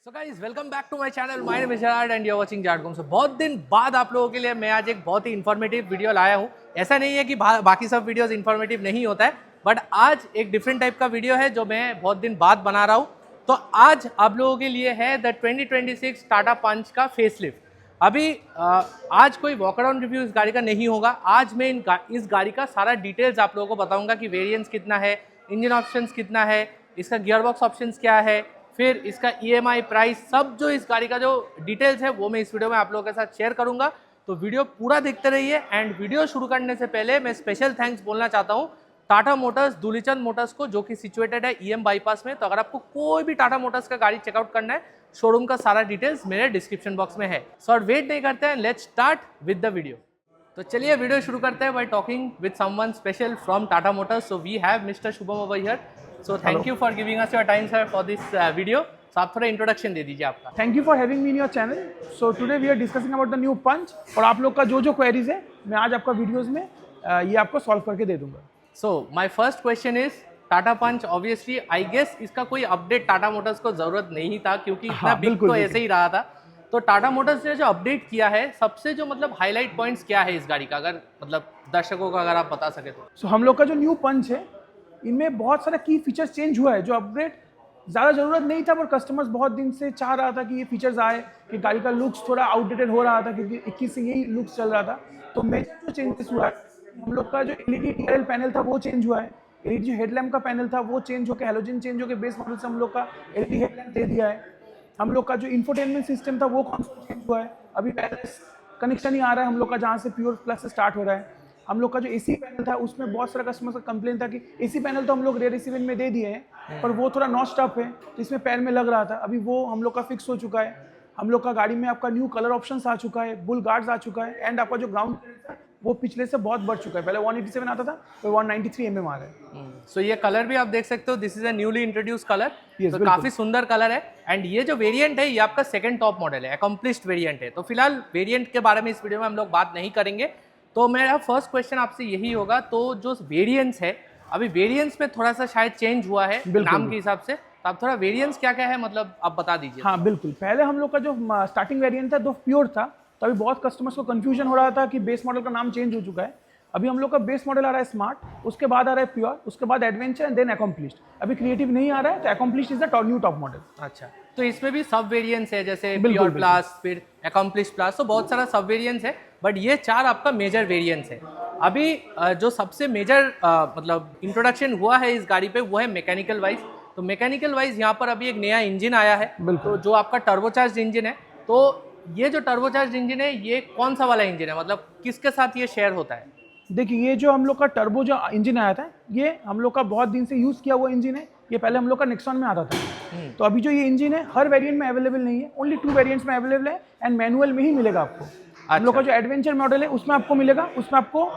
So guys welcome back to my channel. My name is Jarad and you are watching Jardcom. So बहुत दिन बाद आप लोगों के लिए मैं आज एक बहुत ही इन्फॉर्मेटिव वीडियो लाया हूँ। ऐसा नहीं है कि बाकी सब वीडियोस इन्फॉर्मेटिव नहीं होता है, बट आज एक डिफरेंट टाइप का वीडियो है जो मैं बहुत दिन बाद बना रहा हूँ। तो आज आप लोगों के लिए है द 2026 टाटा पंच का फेसलिफ्ट। अभी आज कोई वॉक अराउंड रिव्यू इस गाड़ी का नहीं होगा। आज मैं इस गाड़ी का सारा डिटेल्स आप लोगों को बताऊंगा कि वेरिएंस कितना है, इंजन ऑप्शंस कितना है, इसका गियरबॉक्स ऑप्शंस क्या है, फिर इसका EMI प्राइस, सब जो इस गाड़ी का जो डिटेल्स है वो मैं इस वीडियो में आप लोगों के साथ शेयर करूंगा। तो वीडियो पूरा देखते रहिए। एंड वीडियो शुरू करने से पहले मैं स्पेशल थैंक्स बोलना चाहता हूँ टाटा मोटर्स, धूलीचंद मोटर्स को, जो कि सिचुएटेड है EM बाईपास में। तो अगर आपको कोई भी टाटा मोटर्स का गाड़ी चेकआउट करना है, शोरूम का सारा डिटेल्स मेरे डिस्क्रिप्शन बॉक्स में है। सो और वेट नहीं करते हैं, let's start with the video. तो चलिए वीडियो शुरू करते हैं by talking with someone special from Tata Motors. So we have mister Shubham over here. So thank you for giving us your time sir for this video. तो आप थोड़ा इंट्रोडक्शन दे दीजिए आपका। Thank you for having me in your channel. So today we are discussing about the new Punch, और आप लोग का जो क्वेरीज है मैं आज आपका वीडियोस में ये आपको सॉल्व करके दे दूंगा। So my first question is Tata Punch. Obviously I guess इसका कोई अपडेट टाटा मोटर्स को जरूरत नहीं था, क्योंकि इतना बिग तो ऐसे ही रहा था। तो टाटा मोटर्स ने जो अपडेट किया है, सबसे जो मतलब हाईलाइट पॉइंट्स क्या है इस गाड़ी का, अगर मतलब दर्शकों का अगर आप बता सके तो। सो हम लोग का जो न्यू पंच है, इनमें बहुत सारा की फीचर्स चेंज हुआ है। जो अपडेट ज़्यादा ज़रूरत नहीं था, पर कस्टमर्स बहुत दिन से चाह रहा था कि ये फीचर्स आए, कि गाड़ी का लुक्स थोड़ा आउटडेटेड हो रहा था, क्योंकि 21 से यही लुक्स चल रहा था। तो मेजर जो चेंजेस हुआ है, हम लोग का जो LED TRL पैनल था वो चेंज हुआ है। LED जो हेडलैम्प का पैनल था वो चेंज होकर हैलोजन चेंज होकर बेस मॉडल से हम लोग का LED हेडलैम्प दे दिया है। हम लोग का जो इंफोटेनमेंट सिस्टम था वो चेंज हुआ है। अभी वायरलेस कनेक्शन ही आ रहा है हम लोग का, जहाँ से प्योर प्लस से स्टार्ट हो रहा है। हम लोग का जो AC पैनल था, उसमें बहुत सारा कस्टमर का कंप्लेन था कि AC पैनल तो हम लोग रेयर AC में दे दिए हैं, पर वो थोड़ा नॉच टफ है, तो इसमें पैर में लग रहा था। अभी वो हम लोग का फिक्स हो चुका है। हम लोग का गाड़ी में आपका न्यू कलर ऑप्शंस आ चुका है, बुल गार्ड्स आ चुका है, एंड आपका जो ग्राउंड वो पिछले से बहुत बढ़ चुका है। पहले 187 आता था, तो 193 mm आ रहा है। सो ये कलर भी आप देख सकते हो, this is a newly introduce colour. Yes, तो काफी सुंदर कलर है। एंड ये जो वेरिएंट है ये आपका सेकंड टॉप मॉडल है, अकम्प्लिश्ड वेरिएंट है। तो फिलहाल वेरिएंट के बारे में इस वीडियो में हम लोग बात नहीं करेंगे। तो मेरा फर्स्ट क्वेश्चन आपसे यही होगा, तो जो वेरिएंट्स है, अभी वेरिएंट्स में थोड़ा सा शायद चेंज हुआ है नाम के हिसाब से, तो आप थोड़ा वेरिएंट्स क्या क्या है मतलब आप बता दीजिए। हाँ बिल्कुल। पहले हम लोग का जो स्टार्टिंग वेरिएंट था दो प्योर था, तो अभी बहुत कस्टमर्स को कंफ्यूजन हो रहा था कि बेस मॉडल का नाम चेंज हो चुका है। अभी हम लोग का बेस मॉडल आ रहा है स्मार्ट, उसके बाद आ रहा है प्योर, उसके बाद एडवेंचर एंड देन अकम्प्लिश्ड। अभी क्रिएटिव नहीं आ रहा है, तो accomplished is the new top model. अच्छा, तो इसमें भी सब वेरिएंट्स है, जैसे प्योर प्लस, फिर अकम्प्लिश्ड प्लस, तो बहुत सारा सब वेरिएंट्स है, बट ये चार आपका मेजर वेरिएंट्स है। अभी जो सबसे मेजर मतलब इंट्रोडक्शन हुआ है इस गाड़ी पे, वो है मैकेनिकल वाइज। तो मैकेनिकल वाइज यहाँ पर अभी एक नया इंजन आया है, तो जो आपका टर्बोचार्ज इंजन है। तो ये जो टर्बोचार्ज इंजन है, ये कौन सा वाला इंजन है, मतलब किसके साथ ये शेयर होता है? देखिए, ये जो हम लोग का टर्बो जो इंजन आया था, ये हम लोग का बहुत दिन से यूज़ किया हुआ इंजन है। ये पहले हम लोग का नेक्सॉन में आता था। तो अभी जो ये इंजन है हर वेरिएंट में अवेलेबल नहीं है, ओनली 2 वेरिएंट्स में अवेलेबल है, एंड मैनुअल में ही मिलेगा आपको। हम लोग का जो एडवेंचर मॉडल है उसमें आपको मिलेगा, उसमें आपको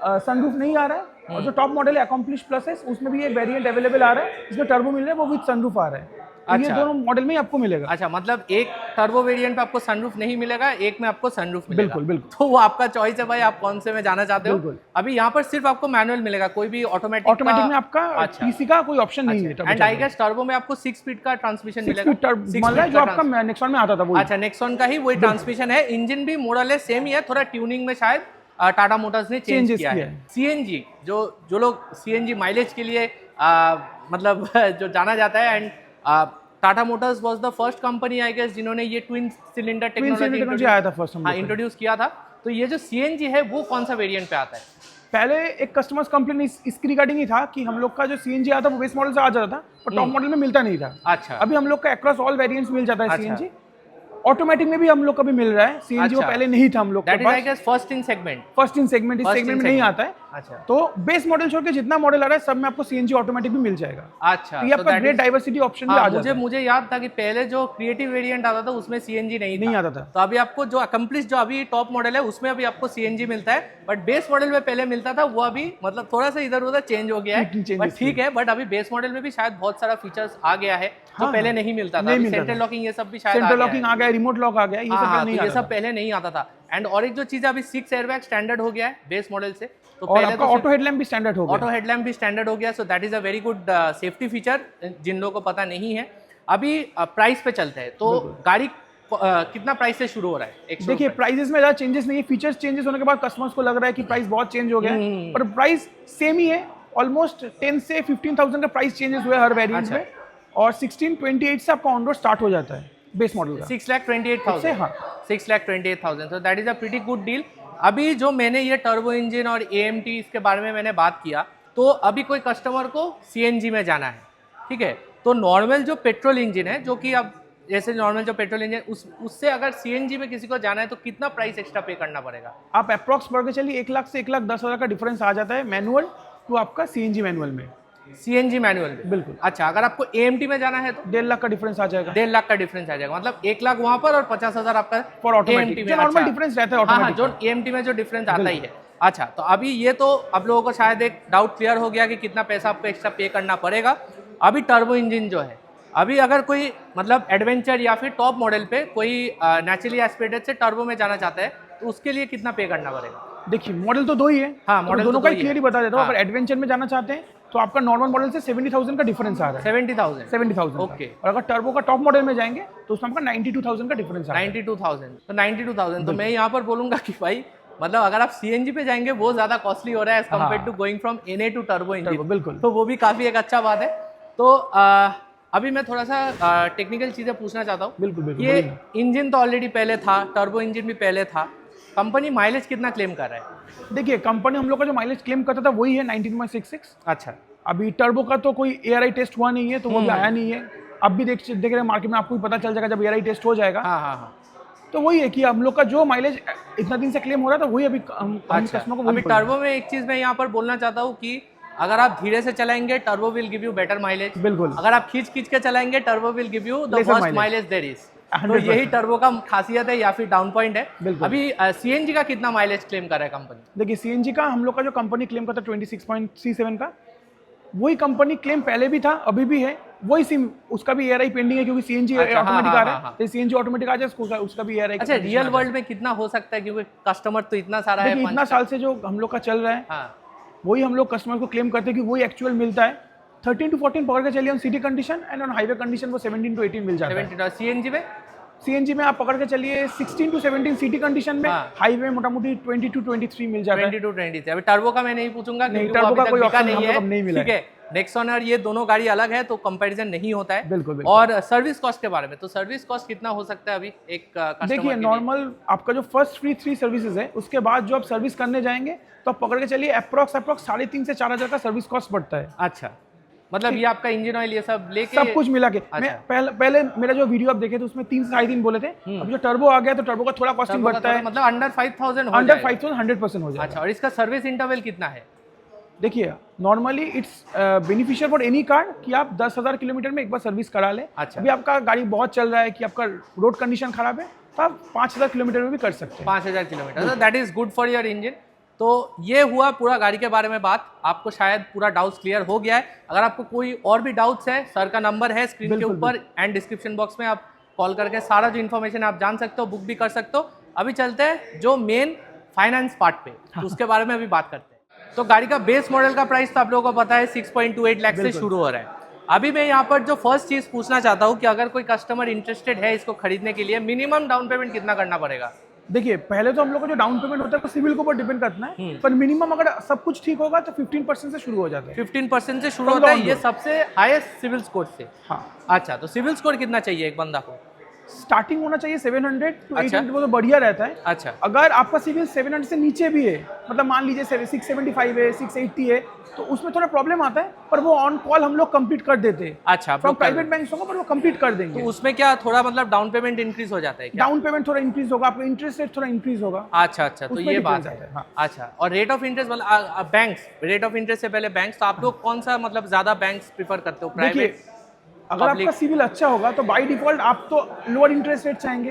सनरूफ नहीं आ रहा है। और जो टॉप मॉडल है अकम्प्लिश्ड प्लस है, उसमें भी एक वेरिएंट अवेलेबल आ रहा है जिसमें टर्बो मिल रहा है, वो विद सनरूफ आ रहा है। तो ये दोनों मॉडल में ही आपको मिलेगा। अच्छा, मतलब एक टर्बो वेरिएंट पे आपको सनरूफ नहीं मिलेगा, एक में आपको सनरूफ मिलेगा। बिल्कुल बिल्कुल। तो वो आपका चॉइस है भाई, आप कौन से में जाना चाहते हो। अभी यहाँ पर सिर्फ आपको मैनुअल मिलेगा, कोई भी ऑटोमेटिक में आपका टीसी का कोई ऑप्शन नहीं है। एंड आई गेस टर्बो में आपको 6 स्पीड का ट्रांसमिशन मिलेगा, जो आपका नेक्सॉन में आता था वो। अच्छा, नेक्सॉन का ही वही ट्रांसमिशन है। इंजन भी मोरलेस सेम ही है, थोड़ा ट्यूनिंग में शायद टाटा मोटर्स ने चेंज किया है। CNG जो लोग CNG माइलेज के लिए मतलब जो जाना जाता है, and Tata Motors was the first company I guess जिन्होंने ये ट्विन सिलेंडर टेक्नोलॉजी आया था फर्स्ट इंट्रोड्यूस किया था। तो ये जो CNG है वो कौन सा वेरिएंट पे आता है? पहले एक कस्टमर्स कंप्लेन इसकी रिगार्डिंग ही था कि हम लोग का जो CNG आता था वो बेस मॉडल से आ जाता था, पर टॉप मॉडल में मिलता नहीं था। अच्छा, अभी हम लोग का अक्रॉस ऑल वेरिएंट्स मिल जाता है। CNG ऑटोमेटिक में भी हम लोग का भी मिल रहा है। CNG वो पहले नहीं था हम लोग के पास। फर्स्ट इन सेगमेंट इस सेगमेंट में नहीं आता है। अच्छा, तो बेस मॉडल छोड़ के जितना मॉडल आ रहा है सब में आपको CNG ऑटोमेटिक भी मिल जाएगा। अच्छा, तो ये आपका ग्रेट डाइवर्सिटी ऑप्शन भी आ जाता है। मुझे याद था कि पहले जो क्रिएटिव वेरिएंट आता था उसमें CNG नहीं आता था। तो अभी आपको जो अकम्प्लिश जो अभी टॉप मॉडल है उसमें अभी आपको CNG मिलता है, बट बेस मॉडल में पहले मिलता था, वो अभी मतलब थोड़ा सा इधर उधर चेंज हो गया है, बट ठीक है। बट अभी बेस मॉडल में भी शायद बहुत सारा फीचर्स आ गया है जो पहले नहीं मिलता था। सेंट्रल लॉकिंग ये सब भी शायद सेंट्रल लॉकिंग आ गया, रिमोट लॉक आ गया, ये सब पहले नहीं आता था। एंड और एक जो चीज अभी 6 एयरबैग स्टैंडर्ड हो गया है बेस मॉडल से। तो और आपका ऑटो हेडलैम्प भी स्टैंडर्ड हो गया। ऑटो हेडलैम्प भी स्टैंडर्ड हो गया। So that is a very good safety feature जिन लोगों को पता नहीं है। अभी प्राइस पे चलते हैं, तो गाड़ी कितना प्राइस से शुरू हो रहा है? देखिए प्राइसेस में ज़्यादा चेंजेस नहीं है, फीचर्स चेंजेस होने के बाद कस्टमर्स को लग रहा है कि प्राइस बहुत चेंज हो गया है, पर प्राइस सेम ही है। ऑलमोस्ट 10 से 15,000 का प्राइस चेंजेस हुआ है हर वेरिएंट में, और 1628 से आपका ऑन रोड स्टार्ट हो जाता है बेस मॉडल का। 6,28,000। हाँ 6,28,000, तो that is a pretty good deal. अभी जो मैंने ये टर्बो इंजन और AMT इसके बारे में मैंने बात किया, तो अभी कोई कस्टमर को CNG में जाना है, ठीक है, तो नॉर्मल जो पेट्रोल इंजन है, जो कि अब जैसे नॉर्मल जो पेट्रोल इंजन उससे अगर CNG में किसी को जाना है तो कितना प्राइस एक्स्ट्रा पे करना पड़ेगा? आप अप्रॉक्स पढ़ के चलिए 1 लाख से 1,10,000 का डिफरेंस आ जाता है मैनुअल टू आपका CNG मैनुअल में। CNG मैनुअल में? बिल्कुल। अच्छा, अगर आपको AMT में जाना है तो 1.5 लाख का डिफरेंस आ जाएगा। 1.5 लाख का डिफरेंस आ जाएगा, मतलब 1 लाख वहां पर और 50,000 आपका फॉर ऑटोमेटिक AMT जो में। नॉर्मल अच्छा। डिफरेंस रहता है हाँ, ऑटोमेटिक जो AMT में जो डिफरेंस आता ही है। अच्छा, तो अभी ये तो आप लोगों को शायद एक डाउट क्लियर हो गया कि कितना पैसा आपको एक्स्ट्रा पे करना पड़ेगा। अभी टर्बो इंजन जो है, अभी अगर कोई मतलब एडवेंचर या फिर टॉप मॉडल पे कोई नेचुरली एस्पिरेटेड से टर्बो में जाना चाहता है, तो उसके लिए कितना पे करना पड़ेगा? देखिए मॉडल तो दो ही है, हाँ, मॉडल दोनों तो का दो ही क्लियर ही है। बता देता हूँ। हाँ। अगर एडवेंचर में जाना चाहते हैं तो आपका नॉर्मल मॉडल से 70,000 का डिफरेंस आ रहा है। 70,000? 70,000 ओके। और अगर टर्बो का टॉप मॉडल में जाएंगे तो उसमें आपका 92,000 का डिफरेंस आ रहा है। 92,000, तो 92,000 तो मैं यहाँ पर बोलूँगा कि भाई मतलब अगर आप CNG पे जाएंगे वो ज़्यादा कॉस्टली हो रहा है as compare to going from NA to turbo engine. बिल्कुल। तो वो भी काफ़ी एक अच्छा बात है। तो अभी मैं थोड़ा सा टेक्निकल चीज़ें पूछना चाहता हूँ। बिल्कुल बिल्कुल। ये इंजन तो ऑलरेडी पहले था, टर्बो इंजन भी पहले था, कंपनी माइलेज कितना क्लेम कर रहा है? देखिए कंपनी हम लोग का जो माइलेज क्लेम करता था वही है 19.66। अच्छा। अभी टर्बो का तो कोई ARI टेस्ट हुआ नहीं है, तो वो भी आया नहीं है। अब भी देख रहे हैं मार्केट में, आपको भी पता चल जाएगा जब ARI टेस्ट हो जाएगा। हाँ हाँ हाँ। तो वही है कि हम लोग का जो माइलेज इतना दिन से क्लेम हो रहा था वही अभी हम कस्टमर को अभी टर्बो में एक चीज़ मैं यहाँ पर बोलना चाहता हूँ कि अगर आप धीरे से चलाएंगे turbo will give you better mileage. बिल्कुल। अगर आप खींच के चलाएंगे turbo will give you the Lesser worst mileage। Mileage there is. तो 100%। यही टर्बो का खासियत है या फिर डाउन पॉइंट है। बिल्कुल। अभी CNG का कितना माइलेज क्लेम कर रहा है कंपनी? देखिए CNG का हम लोग का जो कंपनी क्लेम करता है 26.37 का, वही कंपनी क्लेम पहले भी था अभी भी है, वही सिम उसका भी ARI पेंडिंग है क्योंकि CNG अच्छा, ऑटोमेटिक हाँ, आ रहा हाँ, है। CNG ऑटोमेटिक आ जाए उसका भी ARI। अच्छा, रियल वर्ल्ड में कितना हो सकता है, क्योंकि कस्टमर तो इतना सारा है। देखिए इतना साल से जो हम लोग का चल रहा है, हाँ, वही हम लोग कस्टमर को क्लेम करते हैं कि वही एक्चुअल मिलता है। 13 to 14 पकड़ के चलिए on city condition, and on highway condition वो 17 to 18 मिल जाता है। 70। CNG में? CNG में आप पकड़ के चलिए 16 to 17 सिटी कंडीशन में, हाँ। हाईवे में मोटा मोटी 20 to 23 मिल जाता है। 20 to 23। अभी टर्बो का मैं नहीं पूछूंगा नहीं, क्योंकि वो टर्बो अभी का तक कोई बिका ऑप्शन नहीं हम लोग को नहीं है, मिला ठीक है। नेक्सॉन और ये दोनों गाड़ी अलग है, तो कंपैरिजन नहीं होता है। बिल्कुल बिल्कुल। और सर्विस कॉस्ट के बारे में, तो सर्विस कॉस्ट कितना हो सकता है अभी एक कस्टमर देखिए के लिए? नॉर्मल आपका जो फर्स्ट फ्री 3 सर्विसेज है, उसके बाद जो आप सर्विस करने जाएंगे तो आप पकड़ के चलिए अप्रॉक्स 3,500 से 4,000 का सर्विस कॉस्ट पड़ता है। अच्छा, मतलब ये आपका इंजन ऑयल ये सब लेके सब कुछ मिला के। अच्छा। मैं पहले मेरा जो वीडियो आप देखे थे उसमें 3 से 3.5 बोले थे। अब जो टर्बो आ गया तो टर्बो का थोड़ा कॉस्टिंग टर्बो का बढ़ता है, मतलब अंडर 5,000 हो अंडर जाएगा। 5,000 100% हो जाएगा। अच्छा, और इसका सर्विस इंटरवल कितना है? देखिए normally it's beneficial for any car कि आप 10,000 किलोमीटर में एक बार सर्विस करा लें। अच्छा। अभी आपका गाड़ी बहुत चल रहा है कि आपका रोड कंडीशन खराब है तो आप 5,000 किलोमीटर में भी कर सकते हैं। 5,000 किलोमीटर, तो that is good for your engine. तो ये हुआ पूरा गाड़ी के बारे में बात, आपको शायद पूरा डाउट्स क्लियर हो गया है। अगर आपको कोई और भी डाउट्स है, सर का नंबर है स्क्रीन के बिल्कुल, ऊपर एंड डिस्क्रिप्शन बॉक्स में, आप कॉल करके सारा जो इन्फॉर्मेशन आप जान सकते हो, बुक भी कर सकते हो। अभी चलते हैं जो मेन फाइनेंस पार्ट पे, तो उसके बारे में अभी बात करते हैं। तो गाड़ी का बेस मॉडल का प्राइस तो आप लोगों को पता है 6.28 लाख से शुरू हो रहा है। अभी मैं यहाँ पर जो फर्स्ट चीज़ पूछना चाहता हूँ कि अगर कोई कस्टमर इंटरेस्टेड है इसको खरीदने के लिए, मिनिमम डाउन पेमेंट कितना करना पड़ेगा? देखिए पहले तो हम लोग का जो डाउन पेमेंट होता है वो सिविल के ऊपर डिपेंड करता है, पर मिनिमम अगर सब कुछ ठीक होगा तो 15% से शुरू हो जाता है। 15% से शुरू होता है, ये सबसे हाईएस्ट सिविल स्कोर से। हाँ। अच्छा, तो सिविल स्कोर कितना चाहिए एक बंदा को? स्टार्टिंग होना चाहिए 700 to अच्छा। 800, वो तो बढ़िया रहता है। अच्छा, अगर आपका सिविल 700 से नीचे भी है, मतलब मान लीजिए 675 है, 680 है, तो उसमें थोड़ा प्रॉब्लम आता है, पर वो ऑन कॉल हम लोग कंप्लीट कर देते हैं। अच्छा, फ्रॉम प्राइवेट बैंक होगा पर वो कंप्लीट कर देंगे। तो उसमें क्या थोड़ा मतलब डाउन पेमेंट इंक्रीज हो जाता है क्या? डाउन पेमेंट थोड़ा इंक्रीज होगा, आपका इंटरेस्ट रेट थोड़ा इंक्रीज होगा। अच्छा अच्छा, तो उसमें ये difference बात आता है। है, हाँ। अच्छा, और रेट ऑफ इंटरेस्ट वाला बैंक्स, रेट ऑफ इंटरेस्ट से पहले बैंक्स, तो आप लोग कौन सा मतलब ज्यादा बैंक्स प्रीफर करते हो? देखिए प्राइवेट? अगर public? आपका सिविल अच्छा होगा तो बाय डिफॉल्ट आप तो लोअर इंटरेस्ट रेट चाहेंगे,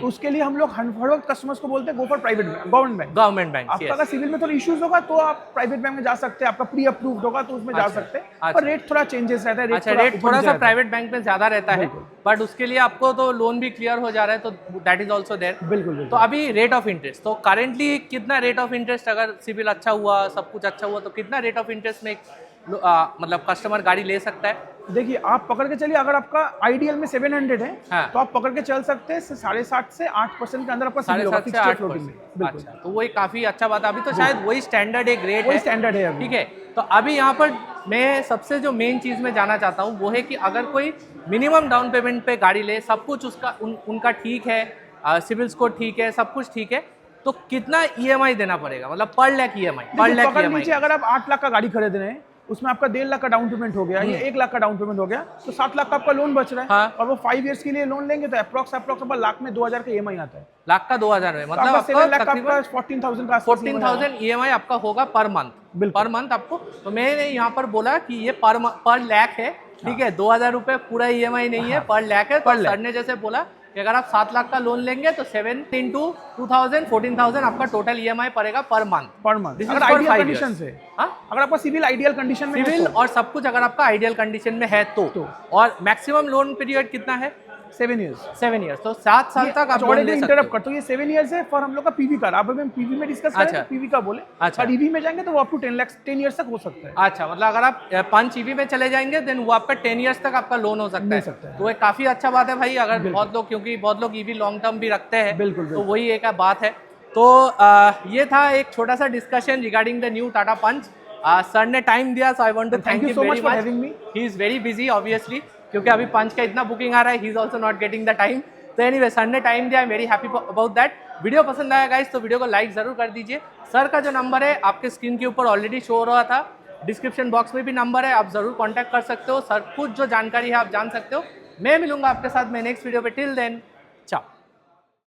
तो उसके लिए हम लोग हर वक्त कस्टमर्स को बोलते हैं go for private bank, government bank. Government bank. आपका अगर सिविल में थोड़ा इश्यूज होगा तो आप प्राइवेट बैंक में जा सकते हैं, आपका प्री अप्रूव्ड होगा तो उसमें जा अच्छा, सकते हैं, अच्छा। पर रेट थोड़ा चेंजेस रहता है। अच्छा, रेट थोड़ा सा प्राइवेट बैंक में ज्यादा रहता है, बिल्कुल। बट उसके लिए आपको तो लोन भी क्लियर हो जा रहा है, तो दैट इज ऑल्सो देयर। बिल्कुल तो बिल्कुल। अभी रेट ऑफ इंटरेस्ट, तो करेंटली कितना रेट ऑफ इंटरेस्ट, अगर सिविल अच्छा हुआ, सब कुछ अच्छा हुआ, तो कितना रेट ऑफ इंटरेस्ट में मतलब कस्टमर गाड़ी ले सकता है? देखिए आप पकड़ के चलिए, अगर आपका आइडियल में 700 है हाँ। तो आप पकड़ के चल सकते हैं 7.5 से 8% के अंदर आपका सिबिल होगा 7.5 से फिक्स्ड 8%। फ्लोटिंग में। बिल्कुल अच्छा, तो वही काफी अच्छा बात है। अभी तो शायद वही स्टैंडर्ड एक रेट वही है, स्टैंडर्ड है अभी। ठीक है। तो अभी यहाँ पर मैं सबसे जो मेन चीज़ में जानना चाहता हूँ वो है कि अगर कोई मिनिमम डाउन पेमेंट पे गाड़ी ले, सब कुछ उसका उनका ठीक है, सिविल स्कोर ठीक है, सब कुछ ठीक है, तो कितना ईएमआई देना पड़ेगा, मतलब पर लाख ईएमआई, पर देखिए, लाख पकड़ ईएमआई? लीजिए अगर आप 8 लाख का गाड़ी खरीद रहे हैं, उसमें आपका 1.5 लाख का डाउन पेमेंट हो गया या 1 लाख का डाउन पेमेंट हो गया, तो 7 लाख का आपका लोन बच रहा है। हाँ। और वो 5 इयर्स के लिए लोन लेंगे तो अप्रॉक्स लाख में 2000 का ईएमआई आता है। लाख का 2000 में, तो मतलब आपका 7 लाख का तकरीबन आपका 14,000 का आसपास EMI आएगा। 14,000 ईएमआई आपका होगा पर मंथ। बिल्कुल। पर मंथ आपको, तो मैंने यहाँ पर बोला कि ये पर लाख है, ठीक है, 2000 रुपये पूरा ईएमआई नहीं है, पर लाख है। तो सर ने जैसे बोला कि अगर आप 7 लाख का लोन लेंगे तो 7 into 2000 14,000 आपका टोटल ईएमआई पड़ेगा per month. Per month, This is अगर for आइडियल 5 कंडीशन years। से, हाँ, अगर आपका सिविल आइडियल कंडीशन में है सिविल तो और सब कुछ अगर आपका आइडियल कंडीशन में है तो। और मैक्सिमम लोन पीरियड कितना है? 7 इयर्स। 7 ईयर्स, तो 7 साल तक आप लोन ले सकते इंटरप्ट हो। करते हो, ये 7 इयर्स है फॉर हम लोग का पीवी का। आप अभी पीवी में डिस्कस करें अच्छा। तो पीवी का बोले, अच्छा। और ईवी में जाएंगे तो वो अप टू 10 इयर्स तक हो सकता है। अच्छा, मतलब अगर आप 5 ईवी में चले जाएंगे देन वो आपका 10 इयर्स तक आपका लोन हो सकता मिल है। सकता है। तो ये काफ़ी अच्छा बात है भाई, अगर बहुत लोग, क्योंकि बहुत लोग ईवी लॉन्ग टर्म भी रखते हैं, बिल्कुल, तो बिल्कुल। वही एक बात है। तो ये था एक छोटा सा discussion regarding the new Tata Punch. Sir ने टाइम दिया, so I want to thank you so very much for much. having me। He is very busy obviously, क्योंकि अभी पंच का इतना बुकिंग आ रहा है, he is also not getting the time. तो एनीवे, सर ने टाइम दिया, I am very happy about that. Video पसंद आया गाइस तो वीडियो को लाइक ज़रूर कर दीजिए। सर का जो नंबर है आपके स्क्रीन के ऊपर ऑलरेडी शो हो रहा था, डिस्क्रिप्शन बॉक्स में भी नंबर है, आप ज़रूर कॉन्टैक्ट कर सकते हो। सर कुछ जो जानकारी है आप जान सकते हो। मैं मिलूंगा आपके साथ मैं नेक्स्ट वीडियो पे। Till then